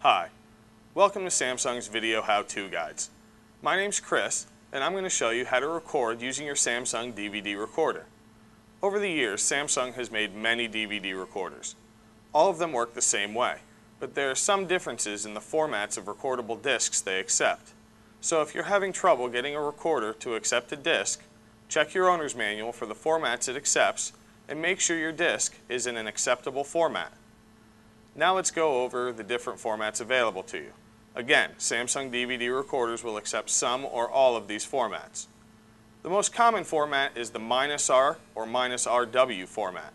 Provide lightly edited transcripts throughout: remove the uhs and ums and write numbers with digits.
Hi, welcome to Samsung's Video How-To Guides. My name's Chris, and I'm going to show you how to record using your Samsung DVD recorder. Over the years, Samsung has made many DVD recorders. All of them work the same way, but there are some differences in the formats of recordable discs they accept. So if you're having trouble getting a recorder to accept a disc, check your owner's manual for the formats it accepts and make sure your disc is in an acceptable format. Now let's go over the different formats available to you. Again, Samsung DVD recorders will accept some or all of these formats. The most common format is the -R or -RW format.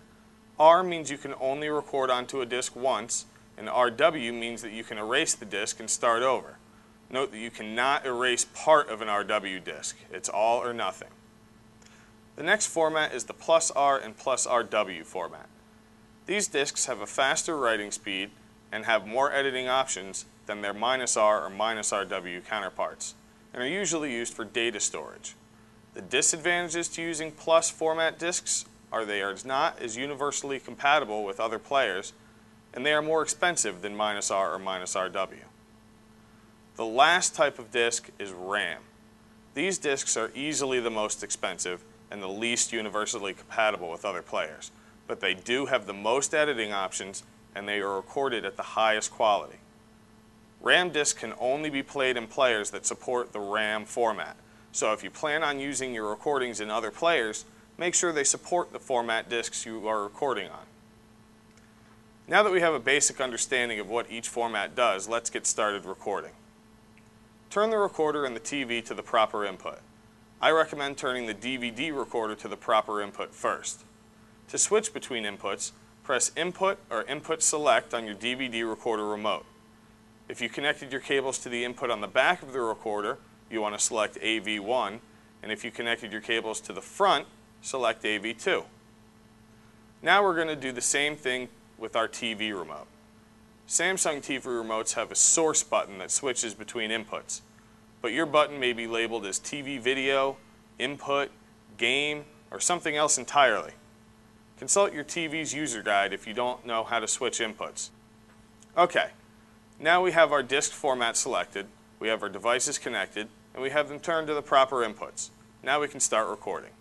R means you can only record onto a disc once, and RW means that you can erase the disc and start over. Note that you cannot erase part of an RW disc. It's all or nothing. The next format is the +R and +RW format. These discs have a faster writing speed and have more editing options than their -R or -RW counterparts, and are usually used for data storage. The disadvantages to using plus format discs are they are not as universally compatible with other players, and they are more expensive than -R or -RW. The last type of disc is RAM. These discs are easily the most expensive and the least universally compatible with other players, but they do have the most editing options and they are recorded at the highest quality. RAM discs can only be played in players that support the RAM format, so if you plan on using your recordings in other players, make sure they support the format discs you are recording on. Now that we have a basic understanding of what each format does, let's get started recording. Turn the recorder and the TV to the proper input. I recommend turning the DVD recorder to the proper input first. To switch between inputs, press Input or Input Select on your DVD recorder remote. If you connected your cables to the input on the back of the recorder, you want to select AV1, and if you connected your cables to the front, select AV2. Now we're going to do the same thing with our TV remote. Samsung TV remotes have a source button that switches between inputs, but your button may be labeled as TV Video, Input, Game, or something else entirely. Consult your TV's user guide if you don't know how to switch inputs. Okay, now we have our disc format selected, we have our devices connected, and we have them turned to the proper inputs. Now we can start recording.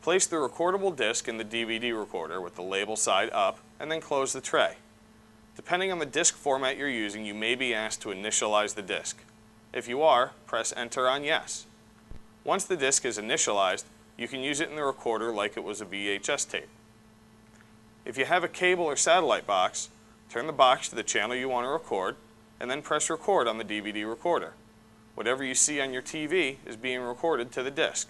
Place the recordable disc in the DVD recorder with the label side up, and then close the tray. Depending on the disc format you're using, you may be asked to initialize the disc. If you are, press Enter on Yes. Once the disc is initialized, you can use it in the recorder like it was a VHS tape. If you have a cable or satellite box, turn the box to the channel you want to record, and then press Record on the DVD recorder. Whatever you see on your TV is being recorded to the disc.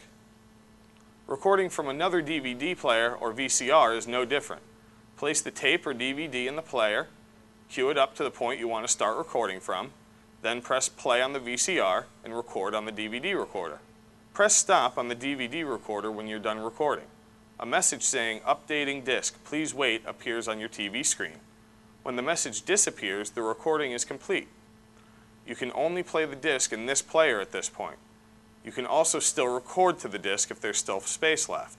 Recording from another DVD player or VCR is no different. Place the tape or DVD in the player, cue it up to the point you want to start recording from, then press play on the VCR and record on the DVD recorder. Press stop on the DVD recorder when you're done recording. A message saying "Updating disc, please wait" appears on your TV screen. When the message disappears, the recording is complete. You can only play the disc in this player at this point. You can also still record to the disc if there's still space left.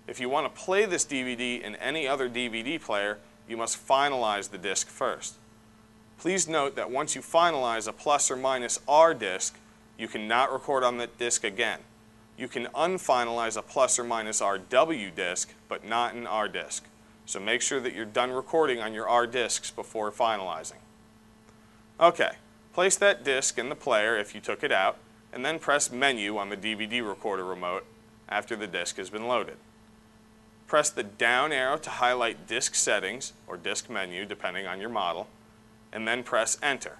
If you want to play this DVD in any other DVD player, you must finalize the disc first. Please note that once you finalize a plus or minus R disc, you cannot record on that disc again. You can unfinalize a plus or minus RW disc, but not an R disc. So make sure that you're done recording on your R discs before finalizing. Okay, place that disc in the player if you took it out, and then press Menu on the DVD recorder remote after the disc has been loaded. Press the down arrow to highlight Disc Settings, or Disc Menu depending on your model, and then press Enter.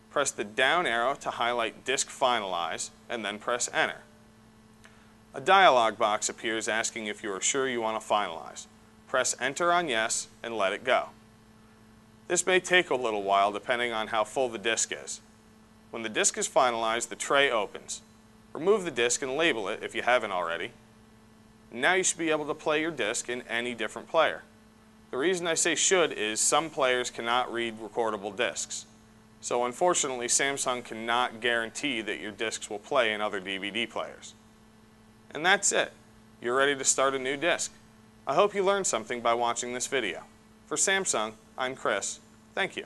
Press the down arrow to highlight Disc Finalize, and then press Enter. A dialog box appears asking if you are sure you want to finalize. Press Enter on Yes and let it go. This may take a little while depending on how full the disc is. When the disc is finalized, the tray opens. Remove the disc and label it if you haven't already. Now you should be able to play your disc in any different player. The reason I say should is some players cannot read recordable discs. So unfortunately, Samsung cannot guarantee that your discs will play in other DVD players. And that's it. You're ready to start a new disc. I hope you learned something by watching this video. For Samsung, I'm Chris. Thank you.